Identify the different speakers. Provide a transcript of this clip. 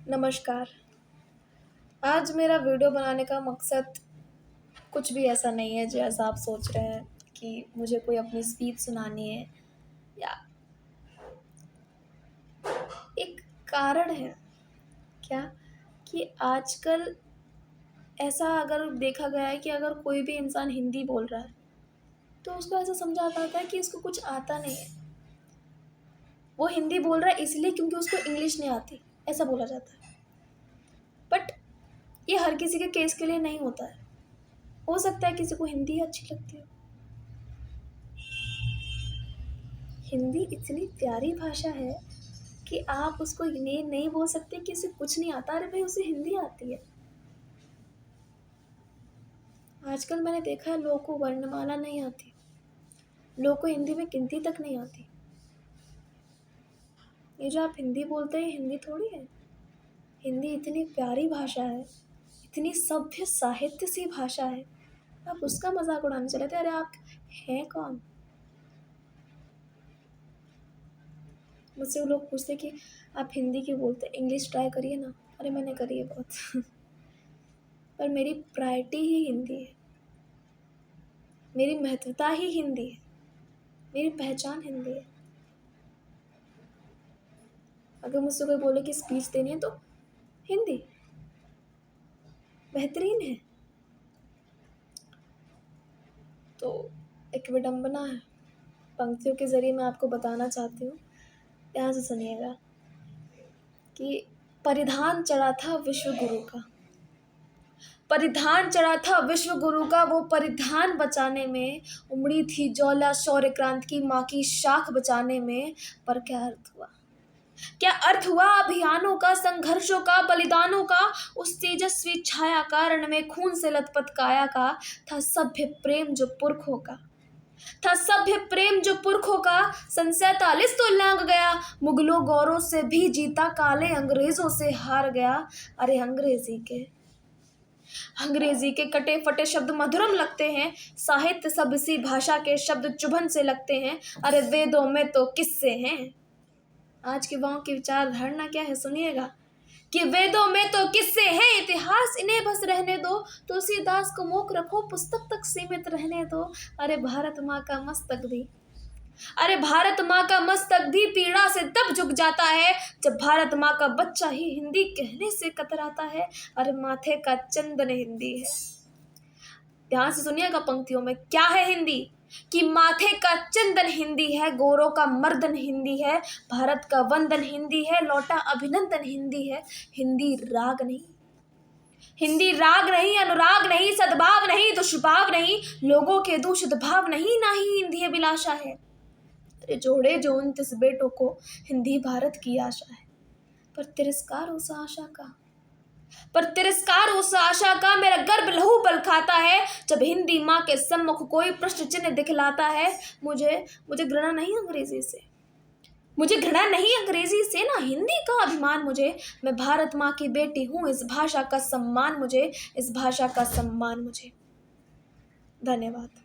Speaker 1: नमस्कार। आज मेरा वीडियो बनाने का मकसद कुछ भी ऐसा नहीं है जैसा आप सोच रहे हैं कि मुझे कोई अपनी स्पीच सुनानी है या एक कारण है क्या कि आजकल ऐसा अगर देखा गया है कि अगर कोई भी इंसान हिंदी बोल रहा है तो उसको ऐसा समझा आता है कि इसको कुछ आता नहीं है। वो हिंदी बोल रहा है इसलिए क्योंकि उसको इंग्लिश नहीं आती, ऐसा बोला जाता है। बट ये हर किसी के केस के लिए नहीं होता है। हो सकता है किसी को हिंदी अच्छी लगती हो। हिंदी इतनी प्यारी भाषा है कि आप उसको ये नहीं बोल सकते कि उसे कुछ नहीं आता। अरे भाई, उसे हिंदी आती है। आजकल मैंने देखा है लोगों को वर्णमाला नहीं आती, लोगों को हिंदी में गिनती तक नहीं आती। ये जो आप हिंदी बोलते हैं हिंदी थोड़ी है। हिंदी इतनी प्यारी भाषा है, इतनी सभ्य साहित्य सी भाषा है, आप उसका मजाक उड़ाने चले थे। अरे आप हैं कौन? मुझसे वो लोग पूछते कि आप हिंदी क्यों बोलते हैं, इंग्लिश ट्राई करिए ना। अरे मैंने करी है बहुत पर मेरी प्रायोरिटी ही हिंदी है, मेरी महत्वता ही हिंदी है, मेरी पहचान हिंदी है। अगर मुझसे कोई बोले कि स्पीच देनी है तो हिंदी बेहतरीन है। तो एक विडंबना है, पंक्तियों के ज़रिए मैं आपको बताना चाहती हूँ, ध्यान से सुनिएगा कि परिधान चढ़ा था विश्व गुरु का, परिधान चढ़ा था विश्व गुरु का, वो परिधान बचाने में उमड़ी थी ज्वाला शौर्य क्रांति की माँ की शाख बचाने में। पर क्या अर्थ हुआ, क्या अर्थ हुआ अभियानों का, संघर्षों का, बलिदानों का, उस तेजस्वी छाया कारण में खून से लथपथ काया का। था सभ्य प्रेम जो पुरखों का, था सभ्य प्रेम जो पुरखों का। सन 47 तो लांग गया, मुगलों गौरों से भी जीता, काले अंग्रेजों से हार गया। अरे अंग्रेजी के कटे फटे शब्द मधुरम लगते हैं, साहित्य सब इसी भाषा के शब्द चुभन से लगते हैं। अरे वेदों में तो किस्से हैं। आज के युवाओं की विचारधारणा क्या है सुनिएगा कि वेदों में तो किस्से हैं, इतिहास इन्हें बस रहने दो, तुलसीदास को मूक रखो, पुस्तक तक सीमित रहने दो। अरे भारत माँ का मस्तक भी, अरे भारत माँ का मस्तक भी पीड़ा से तब झुक जाता है जब भारत माँ का बच्चा ही हिंदी कहने से कतराता है। अरे माथे का चंदन हिंदी है। ध्यान से सुनिएगा पंक्तियों में क्या है हिंदी, कि माथे का चंदन हिंदी है, गोरों का मर्दन हिंदी है, भारत का वंदन हिंदी है, लौटा अभिनंदन हिंदी है। हिंदी राग नहीं, हिंदी राग नहीं, अनुराग नहीं, सद्भाव नहीं, दुष्भाव नहीं, लोगों के दूषित भाव नहीं, ना ही हिंदी अभिलाषा है। अरे जोड़े जो 29 बेटों को हिंदी भारत की आशा है, पर तिरस्कार उस आशा का, पर तिरस्कार उस आशा का। मेरा गर्भ लहू बल खाता है जब हिंदी माँ के सम्मुख कोई प्रश्न चिन्ह दिखलाता है। मुझे घृणा नहीं अंग्रेजी से, मुझे घृणा नहीं अंग्रेजी से, ना हिंदी का अभिमान मुझे। मैं भारत माँ की बेटी हूँ, इस भाषा का सम्मान मुझे, इस भाषा का सम्मान मुझे। धन्यवाद।